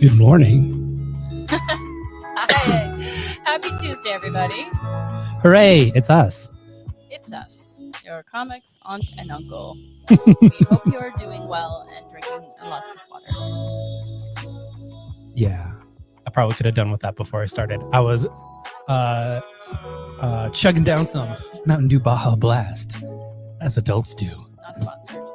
Good morning. Hi. Happy Tuesday, everybody. Hooray, it's us. It's us, your comics aunt and uncle. We hope you are doing well and drinking lots of water. Yeah, I probably could have done with that before I started. I was chugging down some Mountain Dew Baja Blast, as adults do. Not sponsored.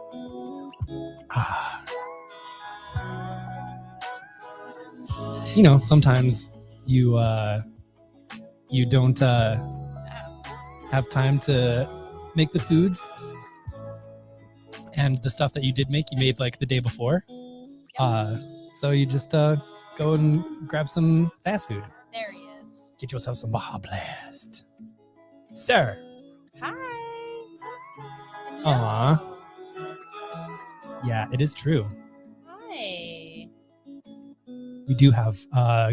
You know, sometimes you don't have time to make the foods, and the stuff that you did make, you made like the day before. So you just go and grab some fast food. There he is. Get yourself some Baja Blast, sir. Hi. Aw. Yeah, it is true. Hi. We do have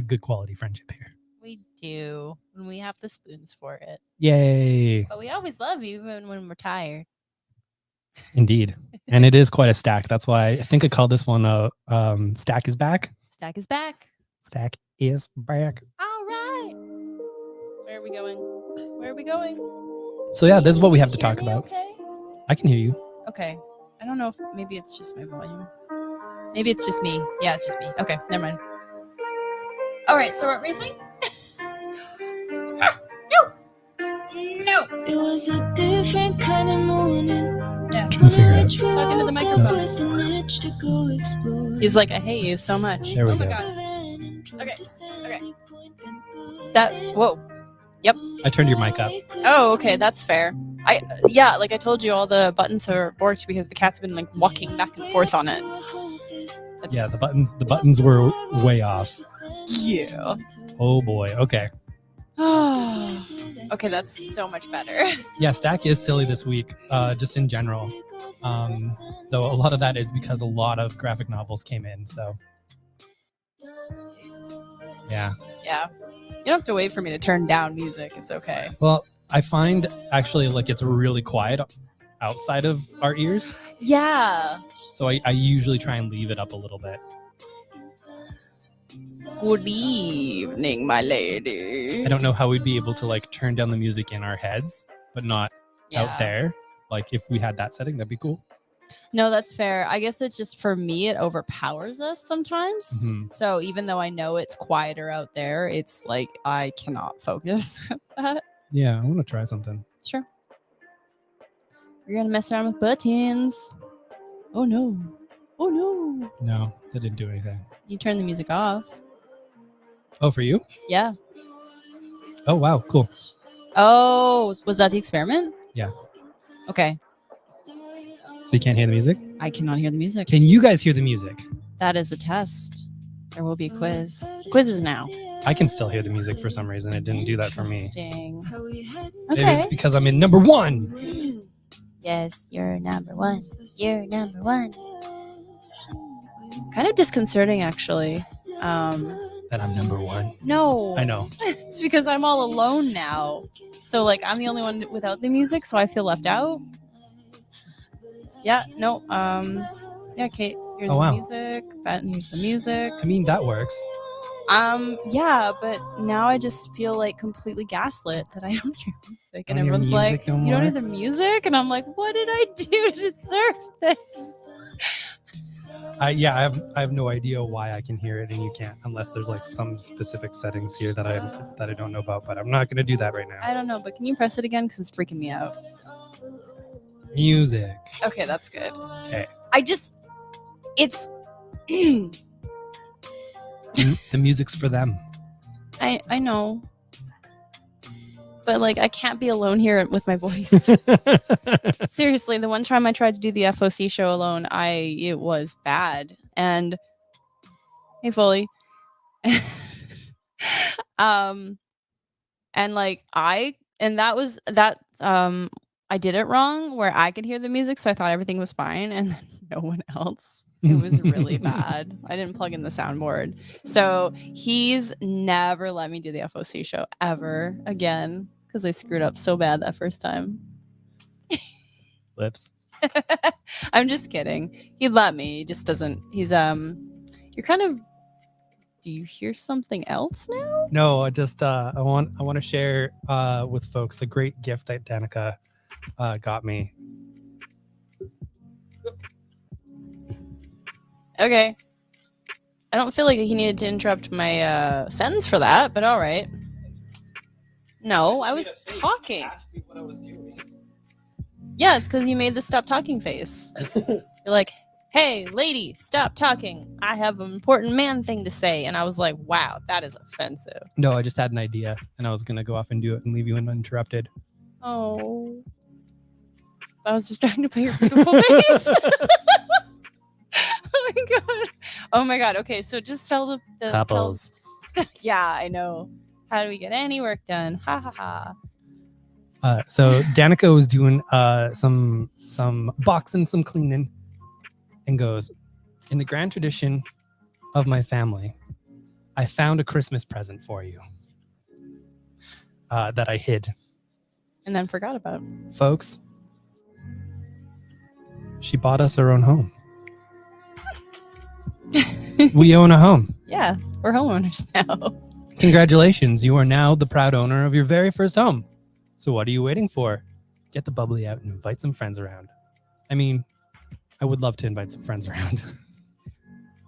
good quality friendship here. We do. And we have the spoons for it. Yay. But we always love you even when we're tired. Indeed. And it is quite a stack. That's why I think I called this one Stack is Back. Stack is back. Stack is back. All right. Where are we going? Where are we going? So yeah, this is what we have to Hear talk me about. Okay. I can hear you. Okay. I don't know if maybe it's just my volume. Maybe it's just me. Yeah, it's just me. Okay, never mind. All right, so what were you saying? No. It was a different kind of morning. Yeah. Trying to figure it out. Talking to the microphone. He's like, I hate you so much. There we oh my go. god. Okay. That. Whoa. Yep. I turned your mic up. Oh, okay, that's fair. Like I told you, all the buttons are borked because the cat's been like walking back and forth on it. Yeah, the buttons were way off. Yeah. Oh boy. Okay. Okay, that's so much better. Yeah, Stack is silly this week, just in general. Though a lot of that is because a lot of graphic novels came in. So yeah. Yeah. You don't have to wait for me to turn down music. It's okay. Well, I find actually like it's really quiet outside of our ears. Yeah. So I usually try and leave it up a little bit. Good evening, my lady. I don't know how we'd be able to like turn down the music in our heads, but not out there. Like if we had that setting, that'd be cool. No, that's fair. I guess it's just for me, it overpowers us sometimes. Mhm. So even though I know it's quieter out there, it's like I cannot focus with that. Yeah, I want to try something. Sure. You're gonna mess around with buttons. Oh no. Oh no. No, that didn't do anything. You turn the music off. Oh, for you? Yeah. Oh, wow. Cool. Oh, was that the experiment? Yeah. Okay. So you can't hear the music? I cannot hear the music. Can you guys hear the music? That is a test. There will be a quiz. Quizzes now. I can still hear the music for some reason. It didn't do that for me. Interesting. Maybe Okay. it's because I'm in number 1. Yes, you're number one. You're number one. It's kind of disconcerting, actually. That I'm number 1. No. I know. It's because I'm all alone now. So, like, I'm the only one without the music, so I feel left out. Yeah, no. Yeah, Kate, here's Oh, the wow. music. Ben, here's the music. I mean, that works. Yeah, but now I just feel like completely gaslit that I don't hear music, and Don't hear everyone's like, music no "You don't more?" hear the music," and I'm like, "What did I do to deserve this?" I have no idea why I can hear it and you can't, unless there's like some specific settings here that I don't know about. But I'm not gonna do that right now. I don't know, but can you press it again because it's freaking me out? Music. Okay, that's good. Okay. It's. The music's for them. I know, but like I can't be alone here with my voice. Seriously, the one time I tried to do the FOC show alone, it was bad. And hey, Foley. And like I did it wrong where I could hear the music, so I thought everything was fine, and then no one else. It was really bad. I didn't plug in the soundboard. So he's never let me do the FOC show ever again because I screwed up so bad that first time. Lips. I'm just kidding. He'd let me. He just doesn't. He's you're kind of. Do you hear something else now? No, I just I want to share with folks the great gift that Danica got me. Okay. I don't feel like he needed to interrupt my sentence for that, but all right. No, I was talking. Yeah, it's because you made the stop talking face. You're like, hey, lady, stop talking. I have an important man thing to say. And I was like, wow, that is offensive. No, I just had an idea and I was gonna go off and do it and leave you uninterrupted. Oh. I was just trying to put your beautiful face. Oh my god. Oh my god. Okay, so just tell the Couples. Yeah, I know. How do we get any work done? Ha ha ha. So Danica was doing some boxing, some cleaning, and goes, in the grand tradition of my family, I found a Christmas present for you that I hid. And then forgot about. Folks, she bought us our own home. We own a home. Yeah, we're homeowners now. Congratulations, you are now the proud owner of your very first home. So what are you waiting for? Get the bubbly out and invite some friends around. I mean, I would love to invite some friends around.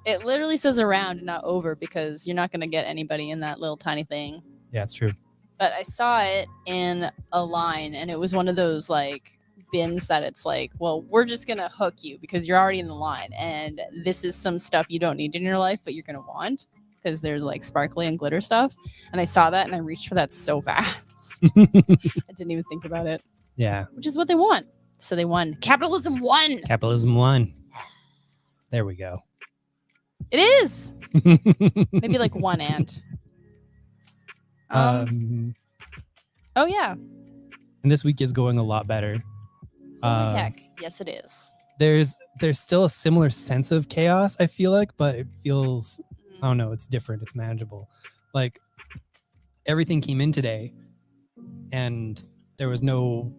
It literally says around and not over because you're not going to get anybody in that little tiny thing. Yeah, it's true. But I saw it in a line and it was one of those like bins that it's like, well, we're just going to hook you because you're already in the line and this is some stuff you don't need in your life, but you're going to want because there's like sparkly and glitter stuff. And I saw that and I reached for that so fast. I didn't even think about it, Yeah. which is what they want. So they won. Capitalism won. Capitalism won. There we go. It is. Maybe like one ant. Oh yeah. And this week is going a lot better. Holy heck. Yes, it is. There's still a similar sense of chaos, I feel like, but it feels, I don't know, it's different. It's manageable. Like everything came in today and there was no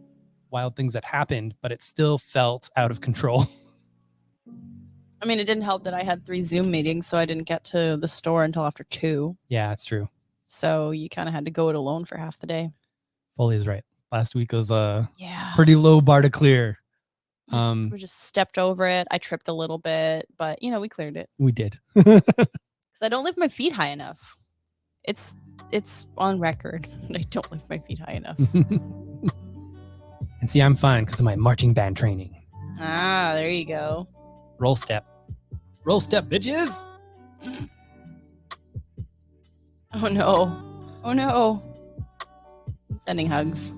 wild things that happened, but it still felt out of control. I mean, it didn't help that I had 3 Zoom meetings, so I didn't get to the store until after 2. Yeah, it's true. So you kind of had to go it alone for half the day. Foley is right. Last week was a Yeah. pretty low bar to clear. We just stepped over it. I tripped a little bit, but we cleared it. We did. Because I don't lift my feet high enough. It's on record. I don't lift my feet high enough. And see, I'm fine because of my marching band training. Ah, there you go. Roll step. Roll step, bitches. Oh no. Oh no. I'm sending hugs.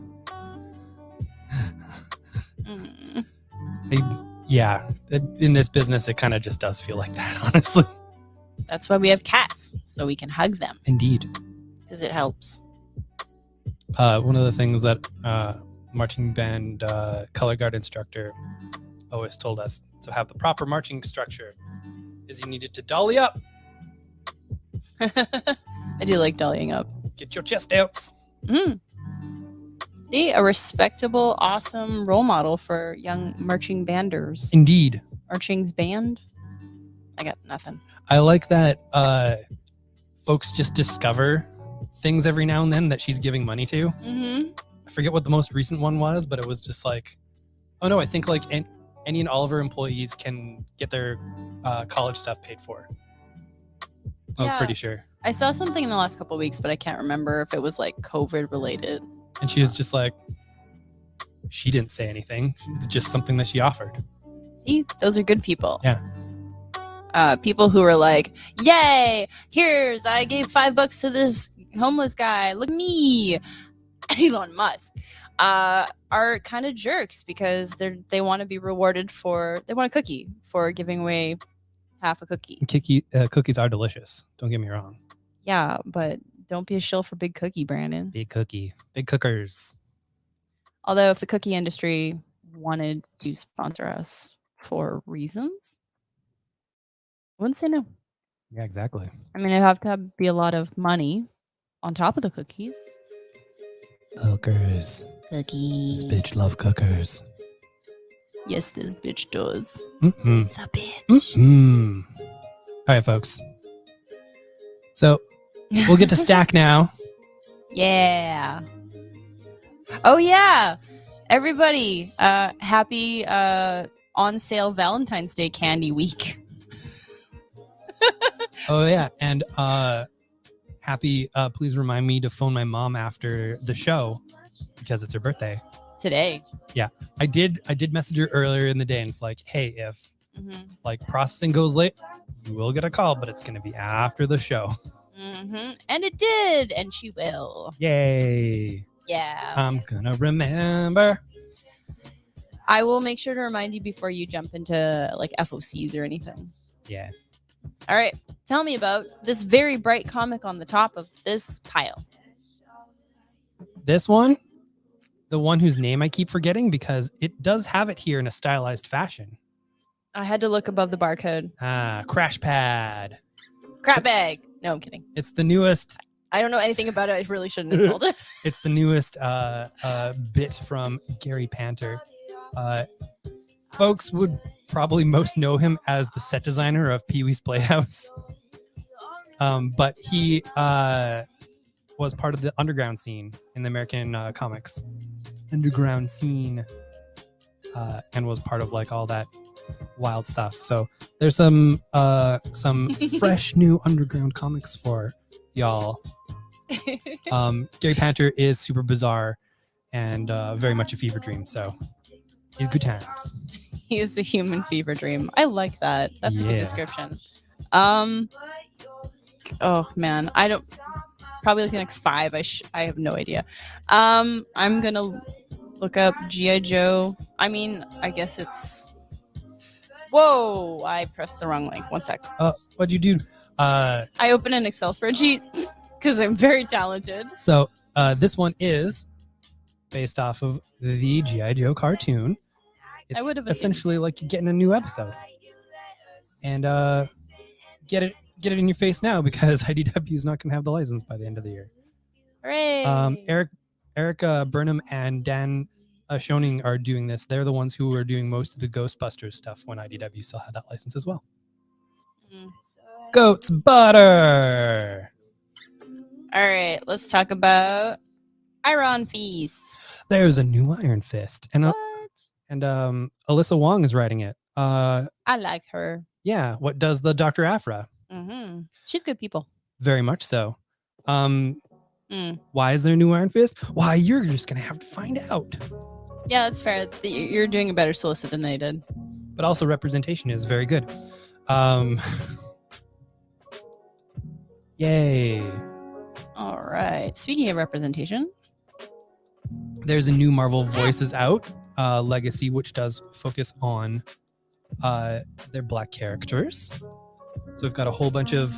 Yeah, in this business, it kind of just does feel like that, honestly. That's why we have cats, so we can hug them. Indeed. Because it helps. One of the things that marching band color guard instructor always told us to have the proper marching structure is you needed to dolly up. I do like dollying up. Get your chest outs. See, a respectable, awesome role model for young marching banders. Indeed. Marching's band? I got nothing. I like that folks just discover things every now and then that she's giving money to. Mm-hmm. I forget what the most recent one was, but it was just like, oh no, I think like any and all of her employees can get their college stuff paid for. I was pretty sure. I saw something in the last couple of weeks, but I can't remember if it was like COVID related. And she was just like, she didn't say anything. It's just something that she offered. See, those are good people. Yeah. People who are like, yay, I gave $5 to this homeless guy. Look at me. Elon Musk. Are kind of jerks because they want to be rewarded they want a cookie for giving away half a cookie. Cookies are delicious. Don't get me wrong. Yeah, but don't be a shill for Big Cookie, Brandon. Big cookie. Big cookers. Although if the cookie industry wanted to sponsor us for reasons, I wouldn't say no. Yeah, exactly. I mean, it'd have to be a lot of money on top of the cookies. Cookers. Cookies. This bitch love cookers. Yes, this bitch does. Mm-hmm. It's the bitch. Mm-hmm. All right, folks. So we'll get to stack now. Yeah. Oh yeah. Everybody, happy on sale Valentine's Day candy week. Oh yeah, and happy please remind me to phone my mom after the show because it's her birthday. Today. Yeah. I did message her earlier in the day and it's like, hey, if like processing goes late, you will get a call, but it's gonna be after the show. And it did, and she will. Yay. Yeah. I'm gonna remember. I will make sure to remind you before you jump into like FOCs or anything. Yeah. All right. Tell me about this very bright comic on the top of this pile. This one, the one whose name I keep forgetting because it does have it here in a stylized fashion. I had to look above the barcode. Crash Pad. Crap bag. No, I'm kidding. It's the newest. I don't know anything about it. I really shouldn't insult it. It's the newest bit from Gary Panter. Folks would probably most know him as the set designer of Pee-wee's Playhouse. But he was part of the underground scene in the American comics. Underground scene. And was part of like all that wild stuff. So there's some fresh new underground comics for y'all. Gary Panter is super bizarre and very much a fever dream. So he's good times. He is a human fever dream. I like that. That's a good description. oh man, I don't. Probably like the next 5. I have no idea. I'm gonna look up GI Joe. I mean, I guess it's. Whoa! I pressed the wrong link. One sec. What'd you do? I opened an Excel spreadsheet because I'm very talented. So this one is based off of the GI Joe cartoon. It's I would have essentially like you're getting a new episode, and get it in your face now because IDW is not going to have the license by the end of the year. Hooray! Eric Burnham and Dan Schoening are doing this. They're the ones who were doing most of the Ghostbusters stuff when IDW still had that license as well. Mm. Goat's butter. All right, let's talk about Iron Fist. There's a new Iron Fist, and What? Alyssa Wong is writing it. I like her. Yeah, what does the Dr. Aphra? Mm-hmm. She's good people. Very much so. Why is there a new Iron Fist? Why, you're just gonna have to find out. Yeah, that's fair. You're doing a better solicit than they did. But also representation is very good. Yay. All right. Speaking of representation, there's a new Marvel Voices out, Legacy, which does focus on their Black characters. So we've got a whole bunch of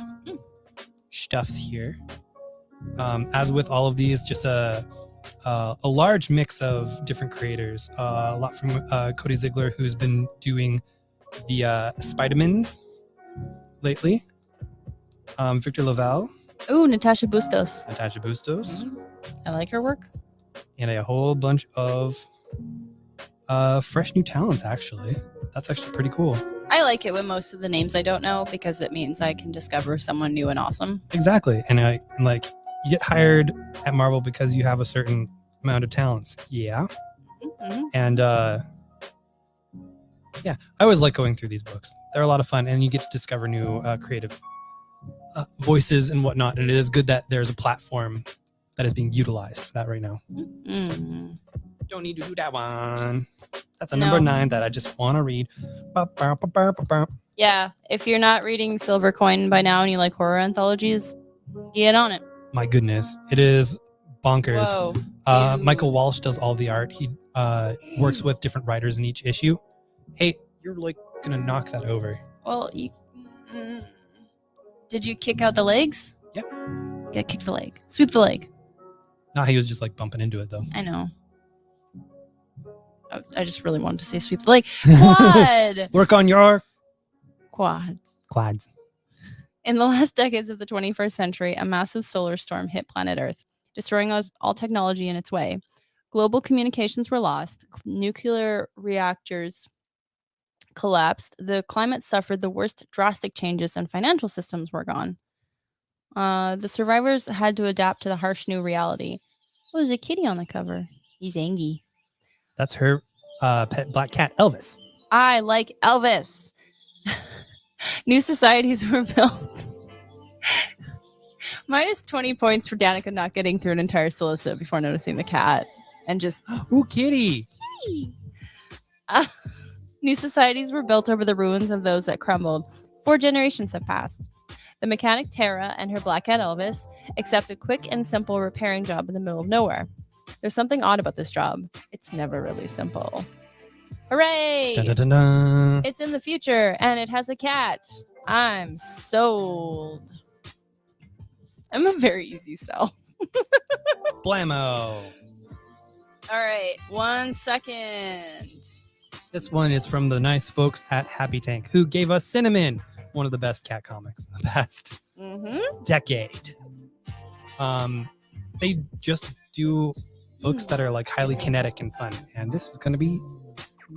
stuffs here. As with all of these, just a large mix of different creators. A lot from Cody Ziegler, who's been doing the Spider-Mans lately. Victor Laval. ooh, Natasha Bustos. Mm-hmm. I like her work. And a whole bunch of fresh new talents, actually. That's actually pretty cool. I like it when most of the names I don't know because it means I can discover someone new and awesome. Exactly. And you get hired at Marvel because you have a certain amount of talents. Yeah. Mm-hmm. And yeah, I always like going through these books. They're a lot of fun, and you get to discover new creative voices and whatnot. And it is good that there's a platform that is being utilized for that right now. Mm-hmm. Don't need to do that one. That's a number 9 that I just want to read. Yeah, if you're not reading Silver Coin by now and you like horror anthologies, get on it. My goodness, it is bonkers. Whoa, Michael Walsh does all the art. He works with different writers in each issue. Hey, you're like gonna knock that over. Well, did you kick out the legs? Yep. Yeah, kick the leg. Sweep the leg. No, he was just like bumping into it though. I know. I just really wanted to say sweep the leg. Quad! Work on your Quads. In the last decades of the 21st century, a massive solar storm hit planet Earth, destroying all technology in its way. Global communications were lost. Nuclear reactors collapsed. The climate suffered the worst drastic changes, and financial systems were gone. The survivors had to adapt to the harsh new reality. Oh, there's a kitty on the cover. He's angry. That's her pet black cat, Elvis. I like Elvis. New societies were built. Minus 20 points for Danica not getting through an entire solicit before noticing the cat. And just, ooh, kitty. New societies were built over the ruins of those that crumbled. 4 generations have passed. The mechanic Tara and her black cat Elvis accept a quick and simple repairing job in the middle of nowhere. There's something odd about this job. It's never really simple. Hooray! Dun, dun, dun, dun. It's in the future, and it has a cat. I'm sold. I'm a very easy sell. Blammo. All right, 1 second. This one is from the nice folks at Happy Tank, who gave us Cinnamon, one of the best cat comics in the past decade. They just do books that are like highly kinetic and fun, and this is going to be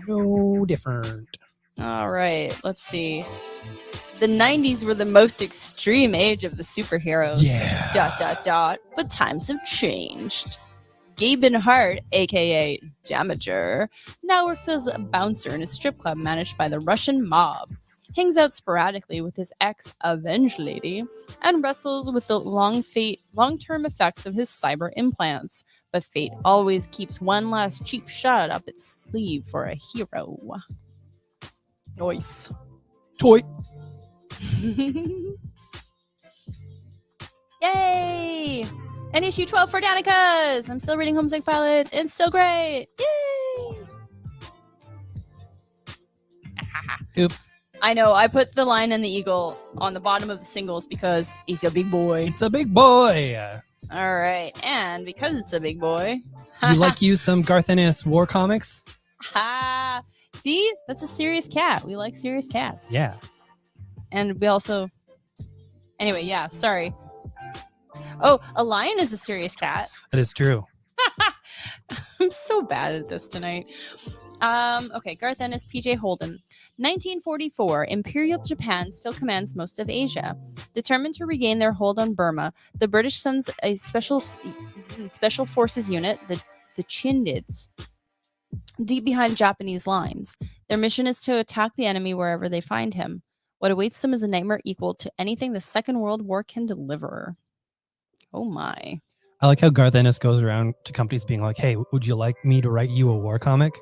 no different. All right, let's see. The 90s were the most extreme age of the superheroes. Yeah. But times have changed. Gaben Hart, aka Damager, now works as a bouncer in a strip club managed by the Russian mob. Hangs out sporadically with his ex-Avenge lady and wrestles with the long-term effects of his cyber implants. But fate always keeps one last cheap shot up its sleeve for a hero. Nice. Toy. Yay! And issue 12 for Danica's. I'm still reading Homesick Pilots. It's still great. Yay! Oop. I know. I put the lion and the eagle on the bottom of the singles because he's a big boy. It's a big boy. All right. And because it's a big boy. You like you some Garth Ennis war comics? Ha! See? That's a serious cat. We like serious cats. Yeah. And we also... Anyway, yeah. Sorry. Oh, a lion is a serious cat. That is true. I'm so bad at this tonight. Okay, Garth Ennis, PJ Holden. 1944, Imperial Japan still commands most of Asia. Determined to regain their hold on Burma, the British sends a special forces unit, the Chindids, deep behind Japanese lines. Their mission is to attack the enemy wherever they find him. What awaits them is a nightmare equal to anything the Second World War can deliver. Oh my. I like how Garth Ennis goes around to companies being like, hey, would you like me to write you a war comic?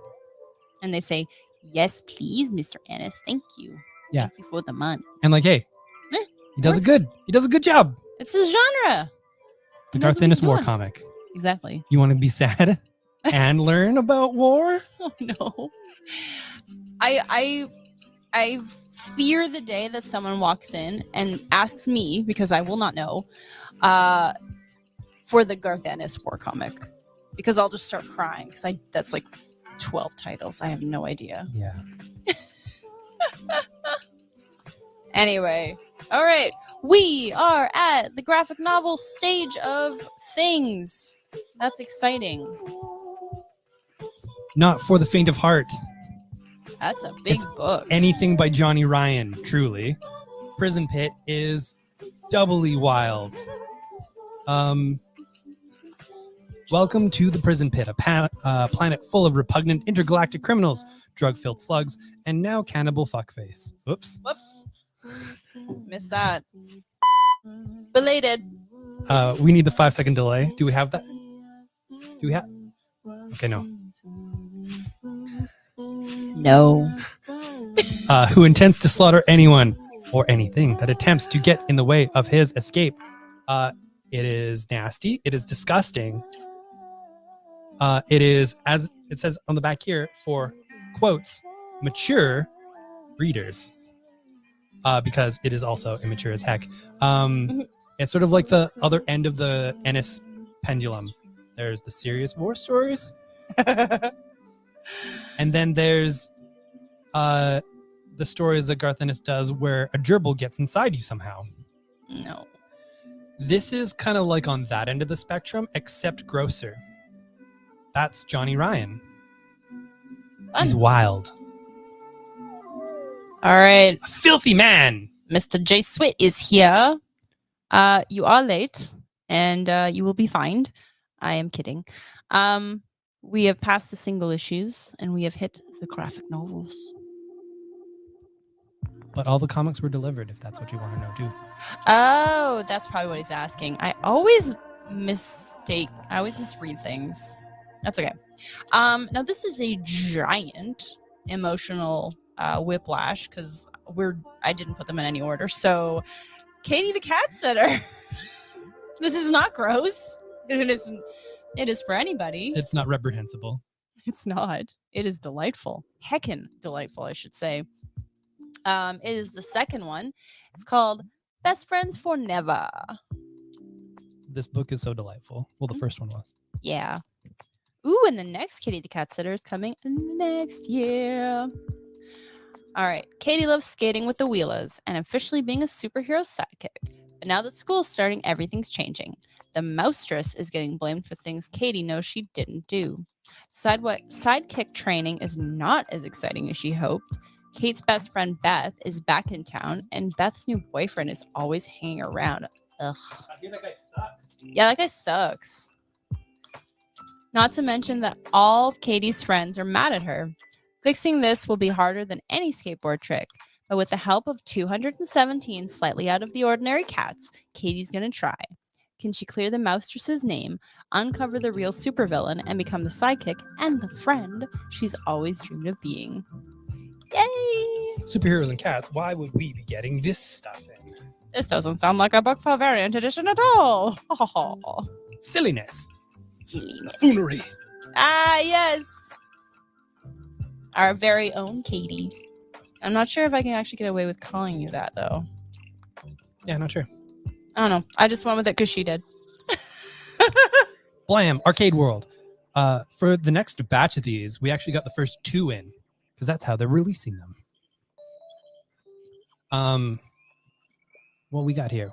And they say, yes, please, Mr. Ennis. Thank you. Yeah. Thank you for the money. And like, hey, he does works. he does a good job. It's his genre. The He knows Garth what Ennis he's war doing. comic. Exactly. You want to be sad and learn about war? Oh no. I fear the day that someone walks in and asks me, because I will not know, for the Garth Ennis war comic. Because I'll just start crying. Because that's like 12 titles. I have no idea. Yeah. Anyway. All right. We are at the graphic novel stage of things. That's exciting. Not for the faint of heart. That's a big book. Anything by Johnny Ryan, truly. Prison Pit is doubly wild. Welcome to the Prison Pit, a planet full of repugnant intergalactic criminals, drug-filled slugs, and now cannibal fuckface. Oops. Whoop. Missed that. Belated. We need the 5-second delay. Do we have that? Do we have? Okay, no. No. Who intends to slaughter anyone or anything that attempts to get in the way of his escape. It is nasty. It is disgusting. It is, as it says on the back here, for quotes, mature readers. Because it is also immature as heck. It's sort of like the other end of the Ennis pendulum. There's the serious war stories. And then there's the stories that Garth Ennis does where a gerbil gets inside you somehow. No. This is kind of like on that end of the spectrum, except grosser. That's Johnny Ryan. He's wild. All right. A filthy man. Mr. J. Swit is here. You are late, and you will be fined. I am kidding. We have passed the single issues, and we have hit the graphic novels. But all the comics were delivered, if that's what you want to know, too. Oh, that's probably what he's asking. I always misread things. That's okay. Now this is a giant emotional whiplash because I didn't put them in any order. So, Katie the cat sitter. This is not gross. It isn't. It is for anybody. It's not reprehensible. It's not. It is delightful. Heckin' delightful, I should say. It is the second one. It's called Best Friends for Never. This book is so delightful. Well, the first one was. Yeah. Ooh, and the next Kitty the Cat Sitter is coming next year. All right. Katie loves skating with the Wheelers and officially being a superhero sidekick. But now that school's starting, everything's changing. The Moustress is getting blamed for things Katie knows she didn't do. Sidekick training is not as exciting as she hoped. Kate's best friend Beth is back in town, and Beth's new boyfriend is always hanging around. Ugh. I hear that guy sucks. Yeah, that guy sucks. Not to mention that all of Katie's friends are mad at her. Fixing this will be harder than any skateboard trick, but with the help of 217 slightly out of the ordinary cats, Katie's gonna try. Can she clear the Moustress's name, uncover the real supervillain, and become the sidekick and the friend she's always dreamed of being? Yay! Superheroes and cats, why would we be getting this stuff in? This doesn't sound like a book for variant edition at all. Silliness. Silliness. Foolery. Ah, yes. Our very own Katie. I'm not sure if I can actually get away with calling you that, though. Yeah, not sure. I don't know. I just went with it because she did. Blam, Arcade World. For the next batch of these, we actually got the first 2 in because that's how they're releasing them. What we got here?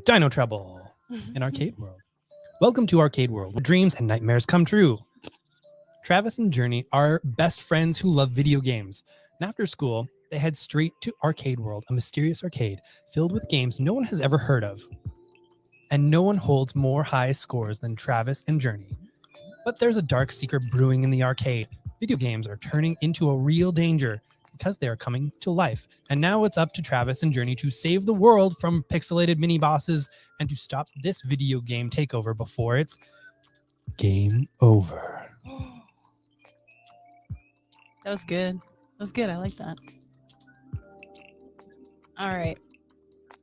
Dino Trouble in Arcade World. Welcome to Arcade World, where dreams and nightmares come true. Travis and Journey are best friends who love video games. And after school, they head straight to Arcade World, a mysterious arcade filled with games no one has ever heard of. And no one holds more high scores than Travis and Journey. But there's a dark secret brewing in the arcade. Video games are turning into a real danger because they are coming to life. And now it's up to Travis and Journey to save the world from pixelated mini bosses and to stop this video game takeover before it's game over. That was good. That was good. I like that. All right.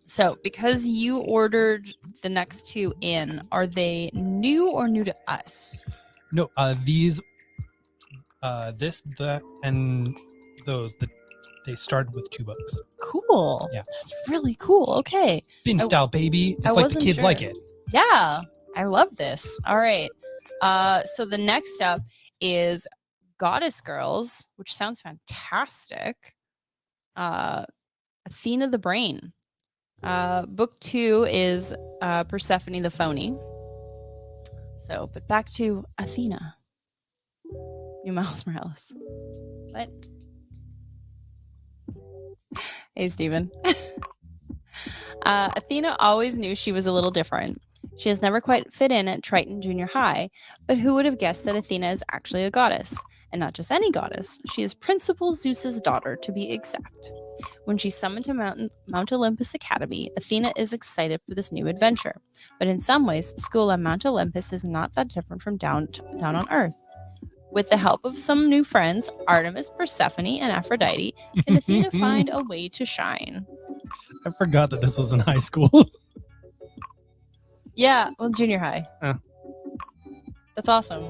So, because you ordered the next 2 in, are they new or new to us? No, these, this, that, and those, they started with 2 books. Cool. Yeah. That's really cool. Okay. Binge style, baby. It's like the wasn't kids sure. like it. Yeah. I love this. All right. So the next up is Goddess Girls, which sounds fantastic. Athena the Brain. Book 2 is Persephone the Phony. So, but back to Athena. New Miles Morales. What? Hey, Steven. Athena always knew she was a little different. She has never quite fit in at Triton Junior High, but who would have guessed that Athena is actually a goddess? And not just any goddess. She is Principal Zeus's daughter, to be exact. When she's summoned to Mount Olympus Academy, Athena is excited for this new adventure. But in some ways, school on Mount Olympus is not that different from down on Earth. With the help of some new friends, Artemis, Persephone, and Aphrodite, can Athena find a way to shine? I forgot that this was in high school. Yeah, well, junior high. That's awesome.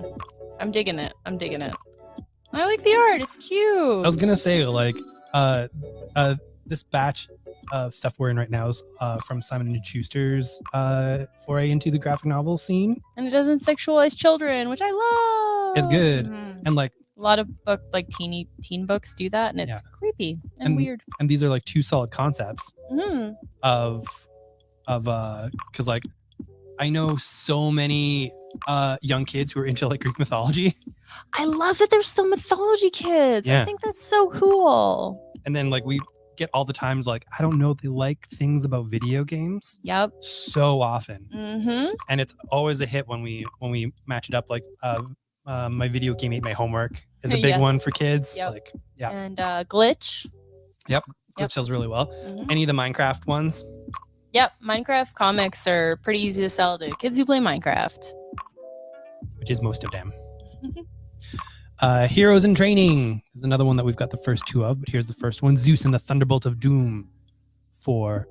I'm digging it. I like the art. It's cute. I was gonna say, like, this batch of stuff we're in right now is from Simon & Schuster's foray into the graphic novel scene. And it doesn't sexualize children, which I love. It's good. And like a lot of teen books do that, and it's creepy and weird. And these are like 2 solid concepts of because like I know so many young kids who are into like Greek mythology. I love that there's still mythology kids. Yeah. I think that's so cool. And then like we get all the times like, I don't know, they like things about video games. Yep. So often. Mm-hmm. And it's always a hit when we match it up. Like my video game Ate My Homework is a big Yes. one for kids. Yep. Like yeah. And Glitch. Yep. Glitch sells really well. Mhm. Any of the Minecraft ones. Yep. Minecraft comics are pretty easy to sell to kids who play Minecraft. Which is most of them. Heroes in Training is another one that we've got the first 2 of, but here's the first one. Zeus and the Thunderbolt of Doom. For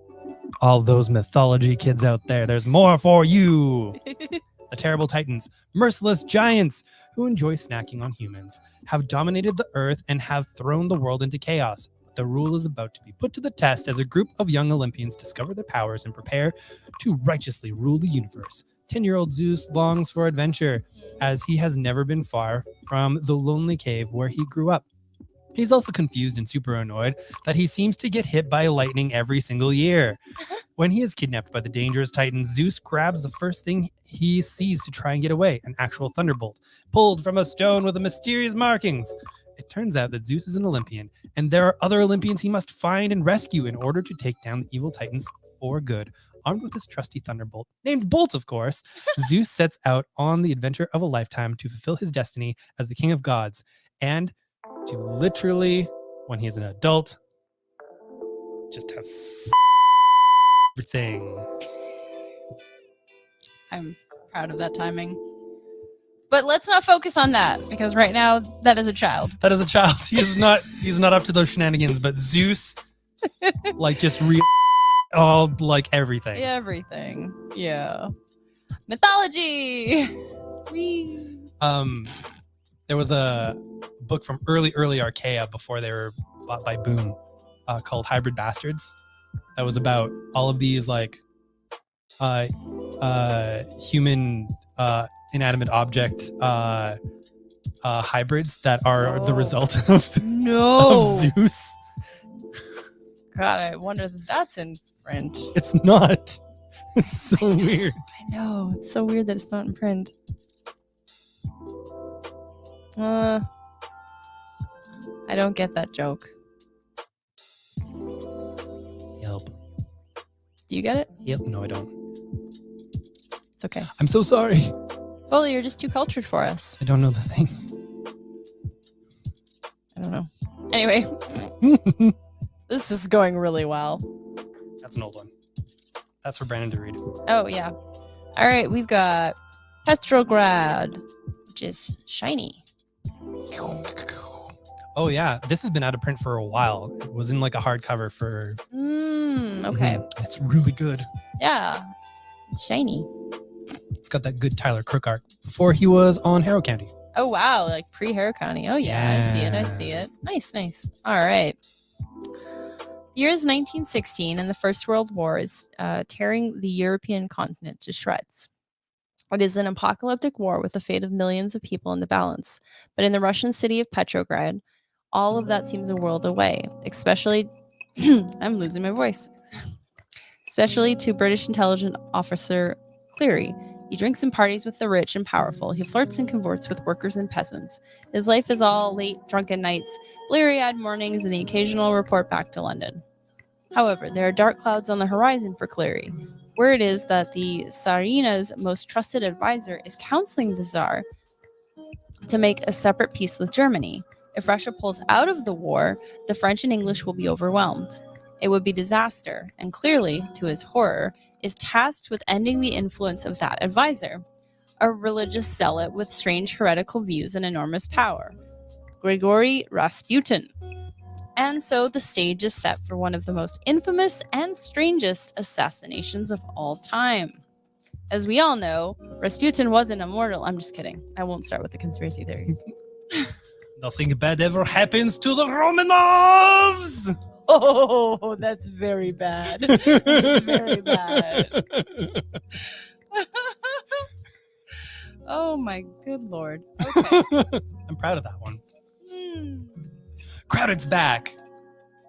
all those mythology kids out there, there's more for you. The terrible titans, merciless giants who enjoy snacking on humans, have dominated the earth and have thrown the world into chaos. The rule is about to be put to the test as a group of young Olympians discover their powers and prepare to righteously rule the universe. 10-year-old Zeus longs for adventure, as he has never been far from the lonely cave where he grew up. He's also confused and super annoyed that he seems to get hit by lightning every single year. When he is kidnapped by the dangerous Titans, Zeus grabs the first thing he sees to try and get away, an actual thunderbolt, pulled from a stone with the mysterious markings. It turns out that Zeus is an Olympian, and there are other Olympians he must find and rescue in order to take down the evil Titans for good. Armed with his trusty Thunderbolt, named Bolt, of course, Zeus sets out on the adventure of a lifetime to fulfill his destiny as the king of gods, and to literally, when he is an adult, just have everything. I'm proud of that timing. But let's not focus on that, because right now that is a child. That is a child. He's not up to those shenanigans, but Zeus, like, just all like everything. Everything. Yeah. Mythology. Whee. There was a book from early Archaea before they were bought by Boom, called Hybrid Bastards. That was about all of these like human inanimate object hybrids that are the result of Zeus. God, I wonder if that's in print. It's not. It's so weird. I know. It's so weird that it's not in print. I don't get that joke. Yelp. Do you get it? Yep. No, I don't. It's okay. I'm so sorry. Well, you're just too cultured for us. I don't know the thing. I don't know. Anyway, this is going really well. That's an old one. That's for Brandon to read. Oh, yeah. All right, we've got Petrograd, which is shiny. Oh, yeah. This has been out of print for a while. It was in like a hardcover for... Okay. It's really good. Yeah. It's shiny. It's got that good Tyler Crook art before he was on Harrow County. Oh, wow. Like pre-Harrow County. Oh, yeah. I see it. Nice. All right. The year is 1916, and the First World War is tearing the European continent to shreds. It is an apocalyptic war with the fate of millions of people in the balance. But in the Russian city of Petrograd, all of that seems a world away, especially... I'm losing my voice. Especially to British intelligence officer Cleary. He drinks and parties with the rich and powerful. He flirts and cavorts with workers and peasants. His life is all late, drunken nights, bleary-eyed mornings, and the occasional report back to London. However, there are dark clouds on the horizon for Cleary. Word is that the Tsarina's most trusted advisor is counseling the Tsar to make a separate peace with Germany. If Russia pulls out of the war, the French and English will be overwhelmed. It would be disaster, and clearly, to his horror, is tasked with ending the influence of that advisor, a religious zealot with strange heretical views and enormous power, Grigory Rasputin. And so the stage is set for one of the most infamous and strangest assassinations of all time. As we all know, Rasputin wasn't immortal. I'm just kidding. I won't start with the conspiracy theories. Nothing bad ever happens to the Romanovs! Oh, that's very bad. That's very bad. Oh my good lord. Okay. I'm proud of that one. Crowded's back.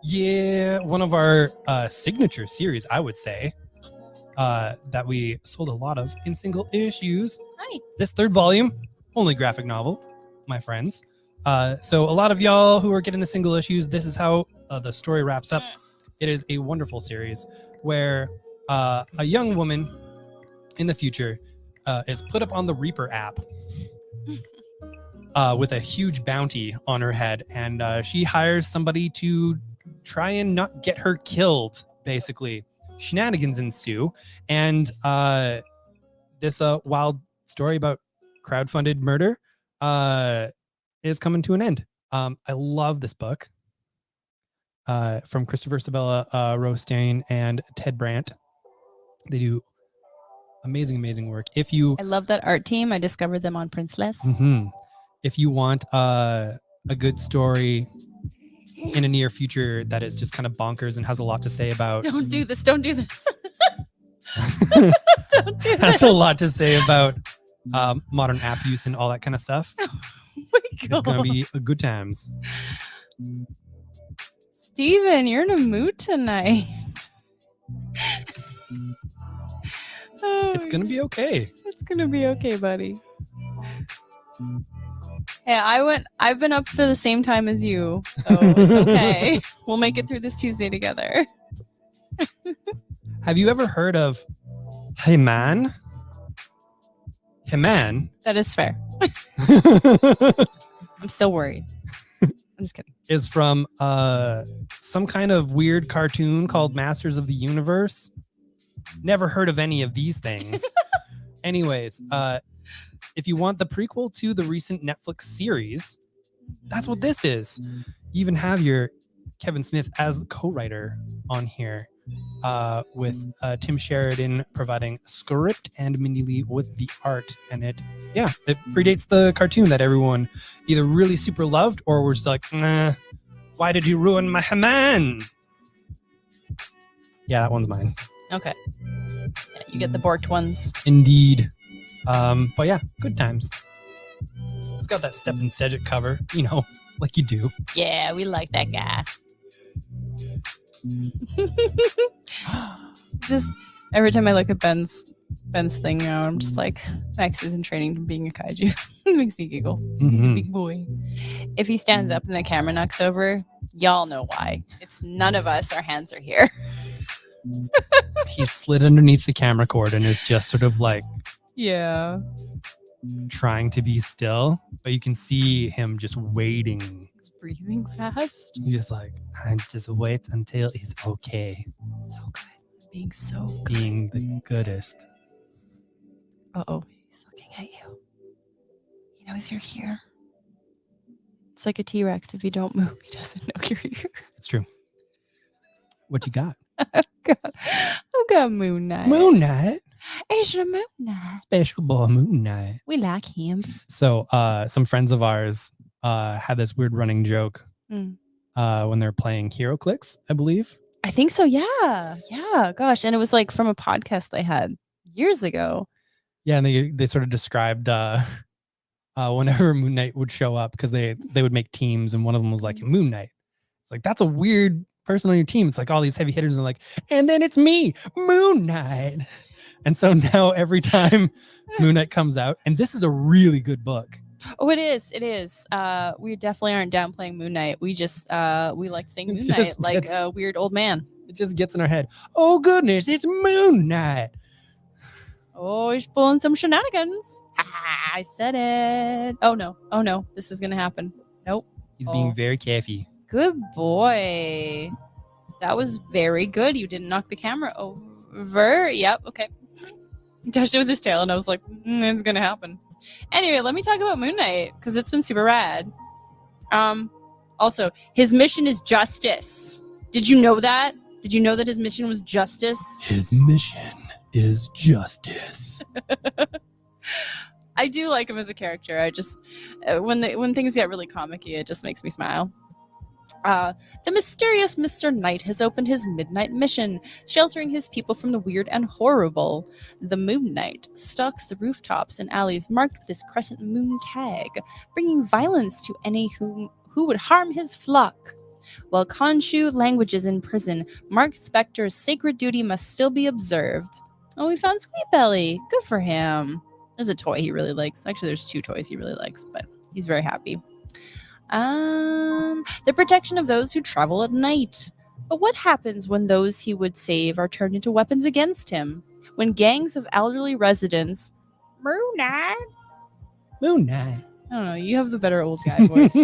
Yeah, one of our signature series, I would say, that we sold a lot of in single issues. Hi. This third volume, only graphic novel, my friends. So a lot of y'all who are getting the single issues, this is how the story wraps up. It is a wonderful series where a young woman in the future is put up on the Reaper app with a huge bounty on her head, and she hires somebody to try and not get her killed, basically. Shenanigans ensue, and this wild story about crowdfunded murder is coming to an end. I love this book from Christopher Sabella, Rostein, and Ted Brandt. They do amazing work. I love that art team. I discovered them on Princeless. If you want a good story in a near future that is just kind of bonkers and has a lot to say about... Don't do this. Don't do this. Don't do this. Has a lot to say about modern app use and all that kind of stuff. Oh my God. It's going to be a good times. Steven, you're in a mood tonight. It's going to be okay. It's going to be okay, buddy. Yeah, I've been up for the same time as you, so it's okay. We'll make it through this Tuesday together. Have you ever heard of He-Man? He-Man? That is fair. I'm still worried. I'm just kidding. Is from some kind of weird cartoon called Masters of the Universe. Never heard of any of these things. Anyways, if you want the prequel to the recent Netflix series, that's what this is. You even have your Kevin Smith as the co-writer on here. with Tim Sheridan providing script and Mindy Lee with the art. And it predates the cartoon that everyone either really super loved or was like, nah, why did you ruin my Haman? Yeah, that one's mine. Okay. Yeah, you get the borked ones. Indeed. But yeah, good times. It's got that Stephen Sedgwick cover, like you do. Yeah, we like that guy. Just every time I look at Ben's thing now, I'm just like, Max is in training to being a kaiju. It makes me giggle. He's a big boy. If he stands up and the camera knocks over, y'all know why. It's none of us. Our hands are here. He's slid underneath the camera cord and is just sort of like, yeah, trying to be still, but you can see him just waiting. He's breathing fast. He's just like, I just wait until he's okay. So good. Being so good. Being the goodest. Uh-oh, he's looking at you. He knows you're here. It's like a T-Rex. If you don't move, he doesn't know you're here. It's true. What you got? I've got Moon Knight. Moon Knight. It's a Moon Knight. Special boy Moon Knight. We like him. So some friends of ours had this weird running joke when they're playing Hero Clicks, I believe. I think so, yeah. Yeah, gosh. And it was like from a podcast they had years ago. Yeah, and they sort of described whenever Moon Knight would show up, because they would make teams, and one of them was like Moon Knight. It's like, that's a weird person on your team. It's like all these heavy hitters, and like, and then it's me, Moon Knight. And so now every time Moon Knight comes out, and this is a really good book. Oh, it is. It is. We definitely aren't downplaying Moon Knight. We just we like saying Moon Knight like a weird old man. It just gets in our head. Oh goodness, it's Moon Knight. Oh, he's pulling some shenanigans. I said it. Oh no, this is gonna happen. Nope. He's being very careful. Good boy. That was very good. You didn't knock the camera over. Yep. Okay. He touched it with his tail, and I was like, it's gonna happen. Anyway, let me talk about Moon Knight, because it's been super rad. Also, his mission is justice. Did you know that? Did you know that his mission was justice? His mission is justice. I do like him as a character. I just when things get really comic-y, it just makes me smile. The mysterious Mr. Knight has opened his midnight mission, sheltering his people from the weird and horrible. The Moon Knight stalks the rooftops and alleys marked with his crescent moon tag, bringing violence to any who would harm his flock. While Khonshu languages in prison, Mark Spector's sacred duty must still be observed. Oh, we found Sweet Belly. Good for him. There's a toy he really likes. Actually, there's 2 toys he really likes, but he's very happy. The protection of those who travel at night. But what happens when those he would save are turned into weapons against him? When gangs of elderly residents... Moon Knight? Moon Knight. I don't know, you have the better old guy voice.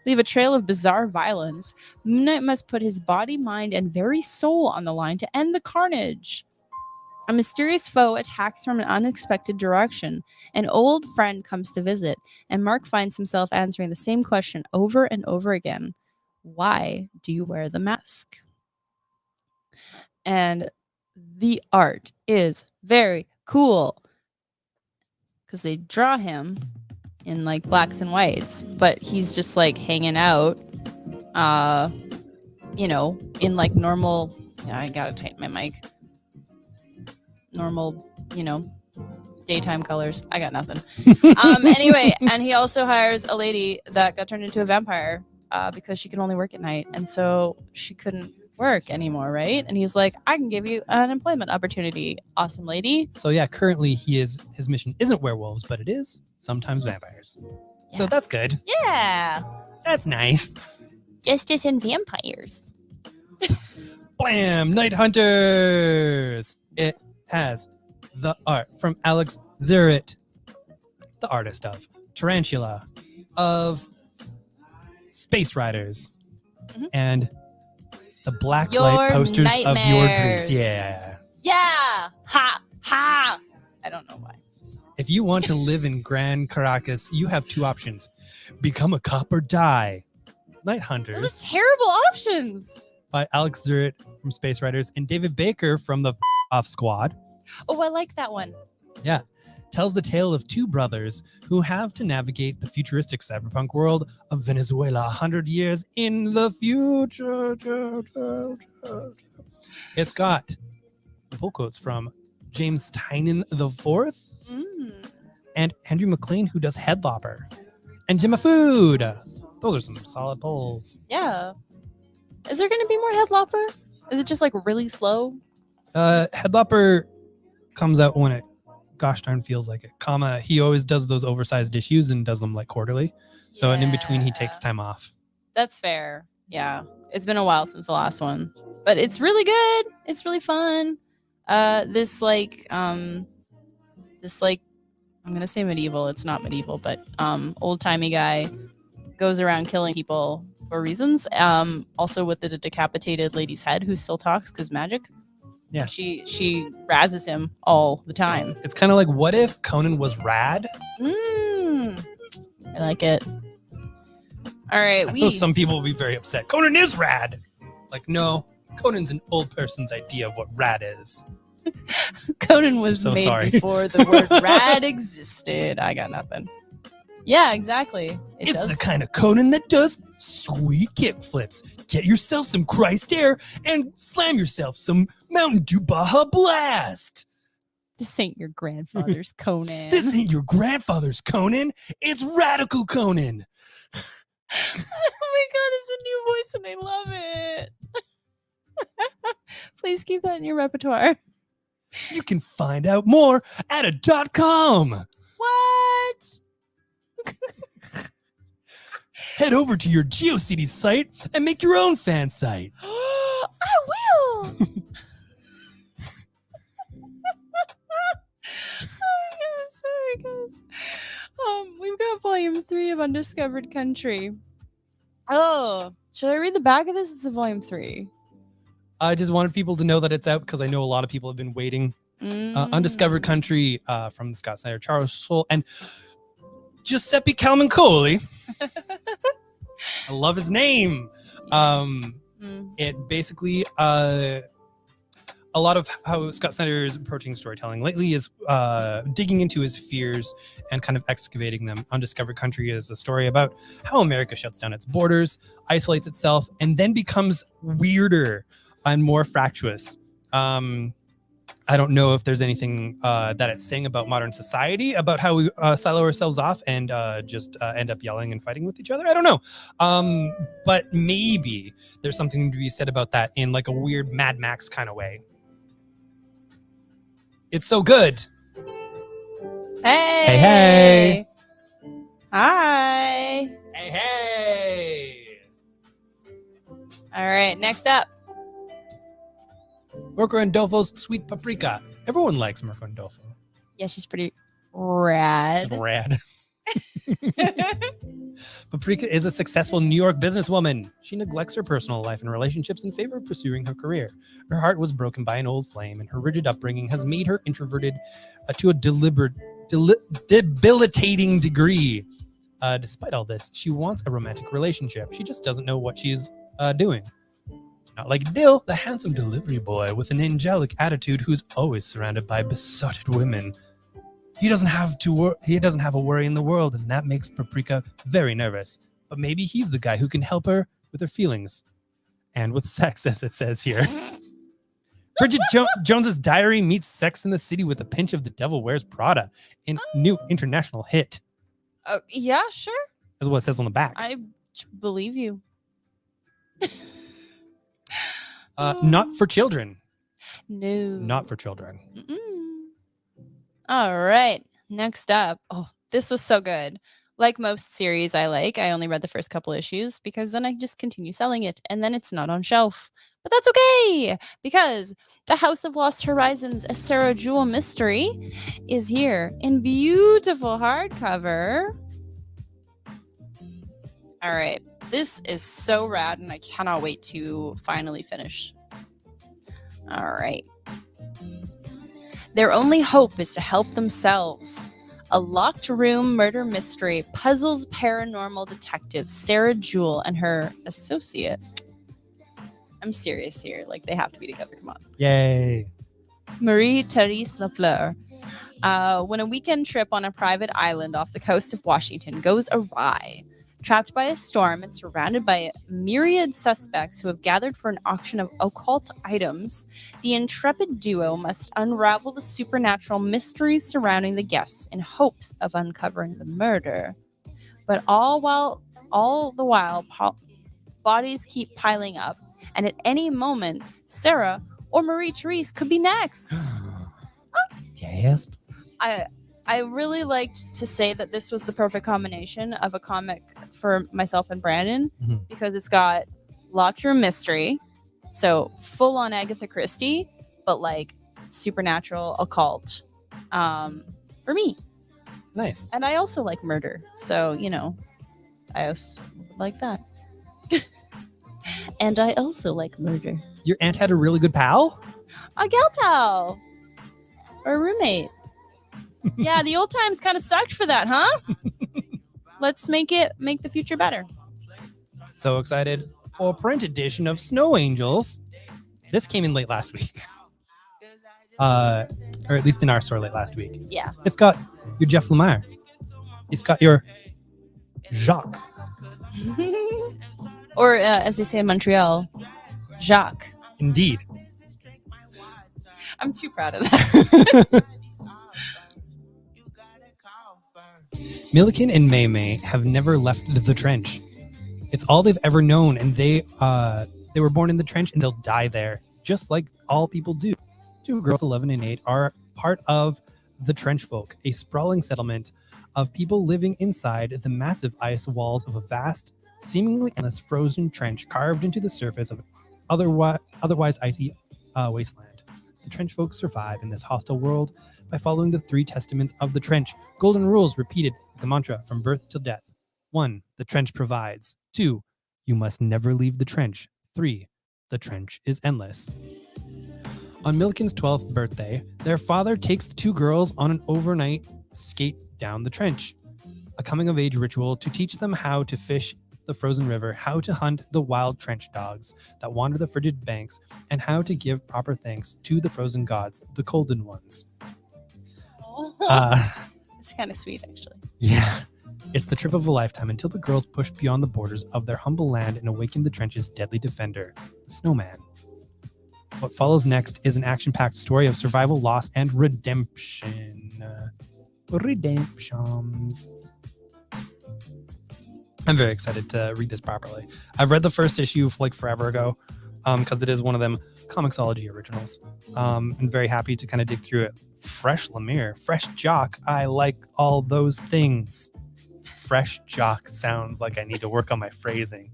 Leave a trail of bizarre violence. Moon Knight must put his body, mind, and very soul on the line to end the carnage. A mysterious foe attacks from an unexpected direction. An old friend comes to visit, and Mark finds himself answering the same question over and over again. Why do you wear the mask? And the art is very cool, because they draw him in like blacks and whites, but he's just like hanging out, in like normal. Yeah, I gotta tighten my mic. Normal, daytime colors. I got nothing. Anyway, and he also hires a lady that got turned into a vampire because she can only work at night, and so she couldn't work anymore, right? And he's like, I can give you an employment opportunity, awesome lady. So yeah, currently his mission isn't werewolves, but it is sometimes vampires. Yeah. So that's good. Yeah. That's nice. Justice and vampires. Blam! Night Hunters! It has the art from Alex Zurit, the artist of Tarantula, of Space Riders, and the black light posters of your dreams. Yeah. Yeah. Ha. Ha. I don't know why. If you want to live in Grand Caracas, you have 2 options. Become a cop or die. Night Hunters. Those are terrible options. by Alex Zurich from Space Writers and David Baker from the Off Squad. Oh, I like that one. Yeah. Tells the tale of two brothers who have to navigate the futuristic cyberpunk world of Venezuela 100 years in the future. It's got some pull quotes from James Tynan IV and Andrew McLean, who does Headlopper, and Jimma Food. Those are some solid polls. Yeah. Is there going to be more Headlopper? Is it just like really slow? Headlopper comes out when it gosh darn feels like it, he always does those oversized issues and does them like quarterly, so and in between he takes time off. That's fair. Yeah, it's been a while since the last one, but it's really good. It's really fun. This I'm gonna say medieval, it's not medieval, but old-timey guy goes around killing people for reasons, also with the decapitated lady's head who still talks because magic. Yeah, she razzes him all the time. It's kind of like, what if Conan was rad? I like it. All right, I know some people will be very upset. Conan is rad. Like, no, Conan's an old person's idea of what rad is. Conan was made sorry. before the word rad existed. I got nothing. Yeah, exactly. It's the kind of Conan that does sweet kick flips. Get yourself some Christ Air and slam yourself some Mountain Dew Baja Blast. This ain't your grandfather's Conan. This ain't your grandfather's Conan. It's Radical Conan. Oh my god, it's a new voice and I love it. Please keep that in your repertoire. You can find out more at a.com. What? Head over to your GeoCities site and make your own fan site. I will. Oh my god, sorry guys. We've got volume 3 of Undiscovered Country. Oh, should I read the back of this? It's a volume 3. I just wanted people to know that it's out because I know a lot of people have been waiting. Undiscovered Country from the Scott Snyder, Charles Soule, and Giuseppe Calmancoli. I love his name. It basically a lot of how Scott Snyder is approaching storytelling lately is digging into his fears and kind of excavating them. Undiscovered Country is a story about how America shuts down its borders, isolates itself, and then becomes weirder and more fractious. I don't know if there's anything that it's saying about modern society, about how we silo ourselves off and just end up yelling and fighting with each other. I don't know. But maybe there's something to be said about that in like a weird Mad Max kind of way. It's so good. Hey. Hey, hey. Hi. Hey, hey. All right, next up. Mirko Andolfo's Sweet Paprika. Everyone likes Mirko Andolfo. Yeah, she's pretty rad. Rad. Paprika is a successful New York businesswoman. She neglects her personal life and relationships in favor of pursuing her career. Her heart was broken by an old flame, and her rigid upbringing has made her introverted to a debilitating degree. Despite all this, she wants a romantic relationship. She just doesn't know what she's doing. Not like Dill, the handsome delivery boy with an angelic attitude who's always surrounded by besotted women. He doesn't have a worry in the world, and that makes Paprika very nervous. But maybe he's the guy who can help her with her feelings. And with sex, as it says here. Bridget Jones's Diary meets Sex in the City with a pinch of The Devil Wears Prada, a new international hit. Yeah, sure. That's what it says on the back. I believe you. Not for children. No. Not for children. All right. Next up. Oh, this was so good. Like most series I only read the first couple issues because then I just continue selling it and then it's not on shelf. But that's okay because The House of Lost Horizons, a Sarah Jewell mystery, is here in beautiful hardcover. All right. This is so rad, and I cannot wait to finally finish. All right. Their only hope is to help themselves. A locked room murder mystery puzzles paranormal detective Sarah Jewell and her associate. I'm serious here. Like, they have to be together. Come on. Yay. Marie-Therese Lafleur. When a weekend trip on a private island off the coast of Washington goes awry, trapped by a storm and surrounded by myriad suspects who have gathered for an auction of occult items, the intrepid duo must unravel the supernatural mysteries surrounding the guests in hopes of uncovering the murder. But all the while, bodies keep piling up, and at any moment, Sarah or Marie-Therese could be next. Yes. I really liked to say that this was the perfect combination of a comic for myself and Brandon, because it's got locked room mystery, so full on Agatha Christie, but like supernatural occult for me. Nice. And I also like murder, so you know, I also like that. And I also like murder. Your aunt had a really good pal? A gal pal or a roommate. Yeah, the old times kind of sucked for that, huh? Let's make the future better. So excited for a print edition of Snow Angels. This came in late last week. Or at least in our store late last week. Yeah. It's got your Jeff Lemire. It's got your Jacques. Or as they say in Montreal, Jacques. Indeed. I'm too proud of that. Milliken and May May have never left the trench. It's all they've ever known, and they were born in the trench and they'll die there, just like all people do. Two girls, 11 and 8, are part of the Trench Folk, a sprawling settlement of people living inside the massive ice walls of a vast, seemingly endless frozen trench carved into the surface of otherwise icy wasteland. The Trench Folk survive in this hostile world by following the 3 testaments of the trench, golden rules repeated like a mantra from birth till death. 1. The trench provides. 2. You must never leave the trench. 3. The trench is endless. On Milliken's 12th birthday, their father takes the 2 girls on an overnight skate down the trench, a coming-of-age ritual to teach them how to fish the frozen river, how to hunt the wild trench dogs that wander the frigid banks, and how to give proper thanks to the frozen gods, the Colden ones. It's kind of sweet, actually. Yeah. It's the trip of a lifetime until the girls push beyond the borders of their humble land and awaken the trench's deadly defender, the Snowman. What follows next is an action-packed story of survival, loss, and redemption. Redemptions. I'm very excited to read this properly. I've read the first issue like forever ago, because it is one of them Comixology originals. I'm very happy to kind of dig through it. Fresh Lemire, fresh Jock. I like all those things. Fresh Jock sounds like I need to work on my phrasing.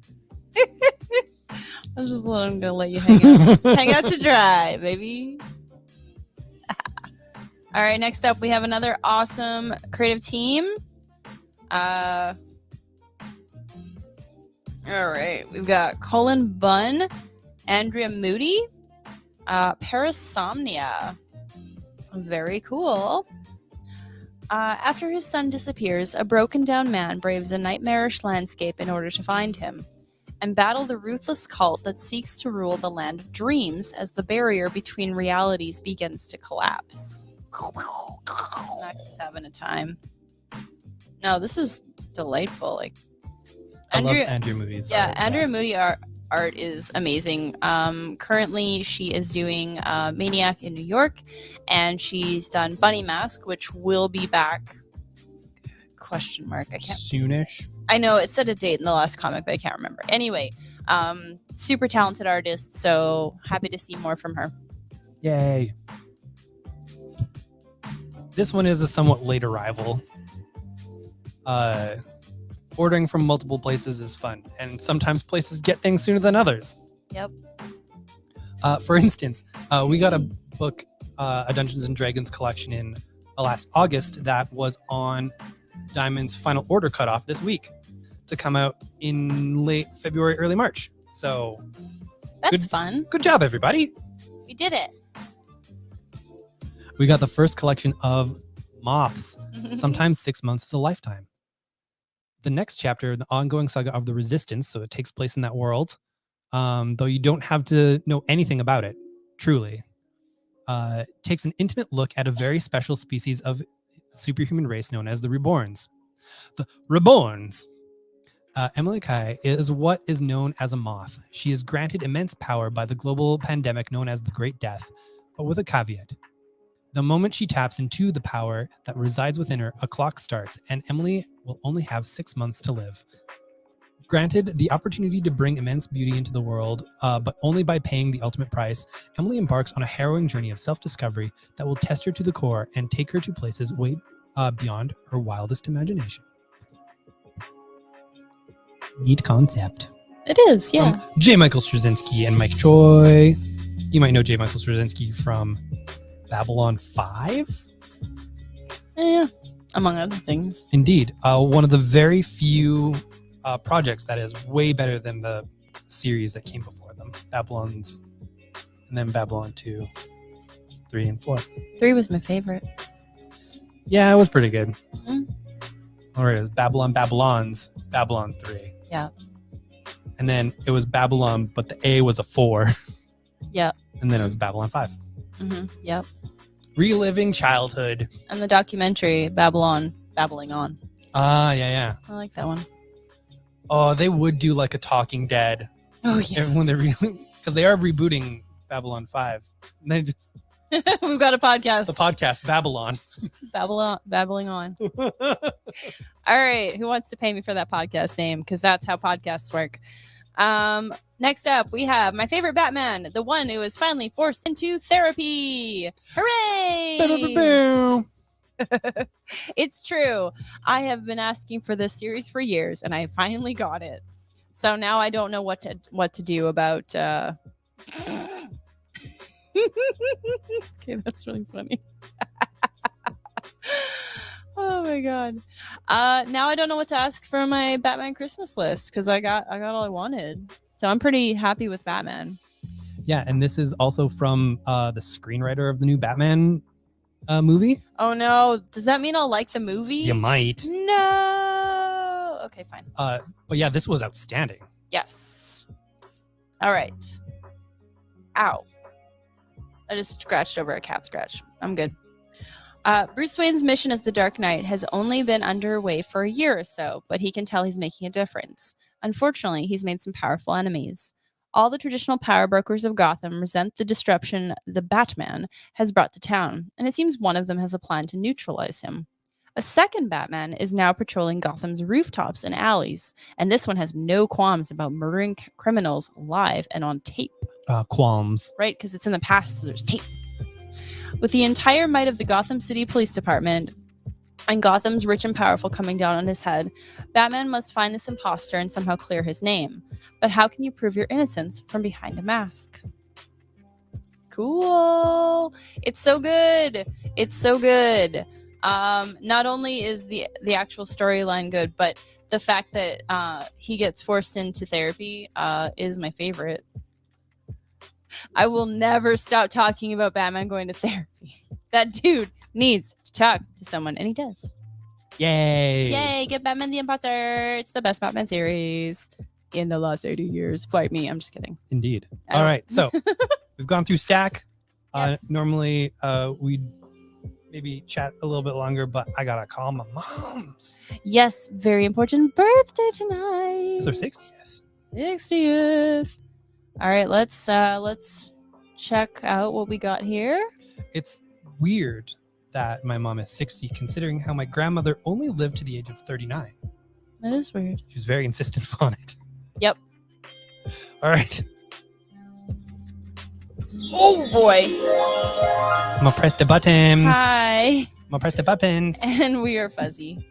I'm just gonna let you hang out to dry, baby. All right, next up we have another awesome creative team. All right, we've got Colin Bunn, Andrea Moody, Parasomnia. Very cool. After his son disappears, a broken down man braves a nightmarish landscape in order to find him and battle the ruthless cult that seeks to rule the land of dreams as the barrier between realities begins to collapse. Max is having a time. No, this is delightful. Like, I love Andrea Moody's art. Andrea Moody art is amazing. Currently, she is doing Maniac in New York, and she's done Bunny Mask, which will be back. ? I can't. Soonish. I know it said a date in the last comic, but I can't remember. Anyway, super talented artist, so happy to see more from her. Yay. This one is a somewhat late arrival. Ordering from multiple places is fun, and sometimes places get things sooner than others. Yep. For instance, we got a book, a Dungeons & Dragons collection in last August that was on Diamond's final order cutoff this week to come out in late February, early March. So that's fun. Good job, everybody. We did it. We got the first collection of Moths. Sometimes 6 months is a lifetime. The next chapter, the ongoing saga of the Resistance, so it takes place in that world, though you don't have to know anything about it, truly. Takes an intimate look at a very special species of superhuman race known as the Reborns. The Reborns. Emily Kai is what is known as a moth. She is granted immense power by the global pandemic known as the Great Death, but with a caveat. The moment she taps into the power that resides within her, a clock starts, and Emily will only have 6 months to live. Granted the opportunity to bring immense beauty into the world, but only by paying the ultimate price, Emily embarks on a harrowing journey of self-discovery that will test her to the core and take her to places way beyond her wildest imagination. Neat concept. It is, yeah. From J. Michael Straczynski and Mike Choi. You might know J. Michael Straczynski from Babylon 5? Yeah, among other things. Indeed. One of the very few projects that is way better than the series that came before them. Babylon's, and then Babylon 2, 3, and 4. 3 was my favorite. Yeah, it was pretty good. Mm-hmm. All right, it was Babylon's Babylon 3. Yeah. And then it was Babylon, but the A was a 4. Yeah. And then it was Babylon 5. Mm-hmm. Yep. Reliving childhood. And the documentary Babylon, Babbling On. Yeah. I like that one. Oh, they would do like a Talking Dead. Oh yeah. When they because they are rebooting Babylon 5. And they just We've got a podcast. the podcast Babylon. Babbling On. All right. Who wants to pay me for that podcast name? Because that's how podcasts work. Next up, we have my favorite Batman, the one who was finally forced into therapy. Hooray! It's true. I have been asking for this series for years, and I finally got it. So now I don't know what to do about. Okay, that's really funny. Oh my god. Now I don't know what to ask for my Batman Christmas list because I got all I wanted. So I'm pretty happy with Batman. Yeah, and this is also from the screenwriter of the new Batman movie. Oh no, does that mean I'll like the movie? You might. No. Okay, fine. But yeah, this was outstanding. Yes. All right. Ow. I just scratched over a cat scratch. I'm good. Bruce Wayne's mission as the Dark Knight has only been underway for a year or so, but he can tell he's making a difference. Unfortunately, he's made some powerful enemies. All the traditional power brokers of Gotham resent the disruption the Batman has brought to town, and it seems one of them has a plan to neutralize him. A second Batman is now patrolling Gotham's rooftops and alleys, and this one has no qualms about murdering criminals live and on tape. Qualms. Right, because it's in the past, so there's tape. With the entire might of the Gotham City Police Department and Gotham's rich and powerful coming down on his head, Batman must find this imposter and somehow clear his name. But how can you prove your innocence from behind a mask? Cool. It's so good. It's so good. Not only is the actual storyline good, but the fact that he gets forced into therapy is my favorite. I will never stop talking about Batman going to therapy. That dude needs to talk to someone, and he does. Yay! Yay, get Batman the Imposter. It's the best Batman series in the last 80 years. Fight me. I'm just kidding. Indeed. All right, so we've gone through Stack. Yes. Normally, we'd maybe chat a little bit longer, but I gotta call my mom's. Yes, very important birthday tonight. It's her 60th. 60th. All right, let's check out what we got here. It's weird that my mom is 60, considering how my grandmother only lived to the age of 39. That is weird. She was very insistent on it. Yep. All right. Oh boy. I'm gonna press the buttons. Hi. I'm gonna press the buttons. And we are fuzzy.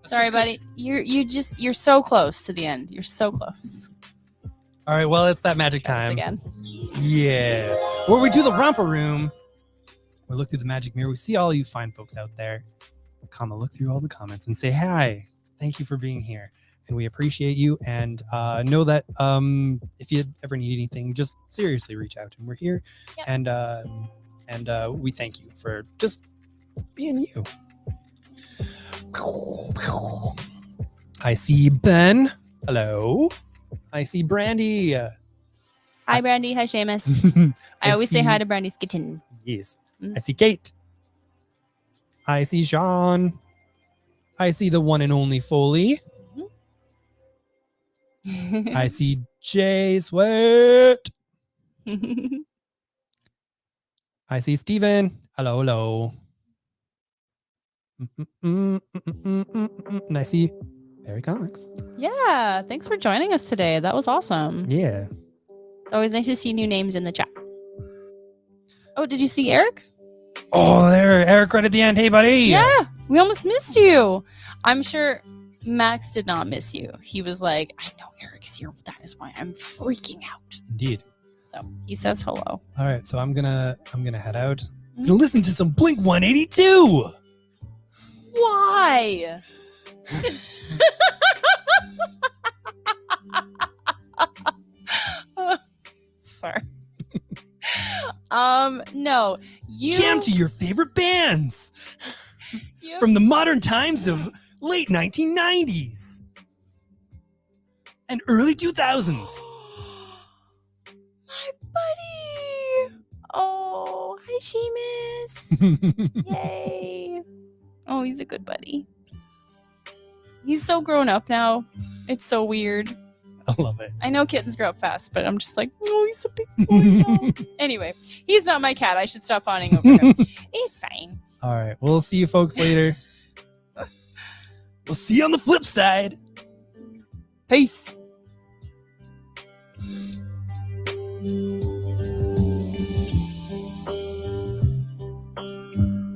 Sorry, buddy. You're so close to the end. You're so close. All right, well, it's that magic Try this time. again. Yeah. Where we do the romper room. We look through the magic mirror. We see all you fine folks out there. Look through all the comments and say, hi, thank you for being here. And we appreciate you. And know that if you ever need anything, just seriously reach out. And we're here. Yep. And we thank you for just being you. I see Ben. Hello. I see Brandy. Hi, Brandy. Hi, Seamus. I always say hi to Brandy's kitten. Yes. Mm. I see Kate. I see Sean. I see the one and only Foley. I see Jay Sweat. I see Steven. Hello, hello. And I see Barry Comics. Yeah, thanks for joining us today. That was awesome. Yeah. It's always nice to see new names in the chat. Oh, did you see Eric? Oh, there, Eric right at the end. Hey, buddy. Yeah, we almost missed you. I'm sure Max did not miss you. He was like, I know Eric's here. That is why I'm freaking out. Indeed. So he says hello. All right, so I'm gonna head out. I'm gonna listen to some Blink 182. Why? Sorry. No. Jam to your favorite bands from the modern times of late 1990s and early 2000s. My buddy. Oh, hi, Seamus. Yay. Oh, he's a good buddy. He's so grown up now. It's so weird. I love it. I know kittens grow up fast, but I'm just like, oh, he's a big boy now. Anyway, he's not my cat. I should stop fawning over him. He's fine. All right, we'll see you folks later. We'll see you on the flip side. Peace.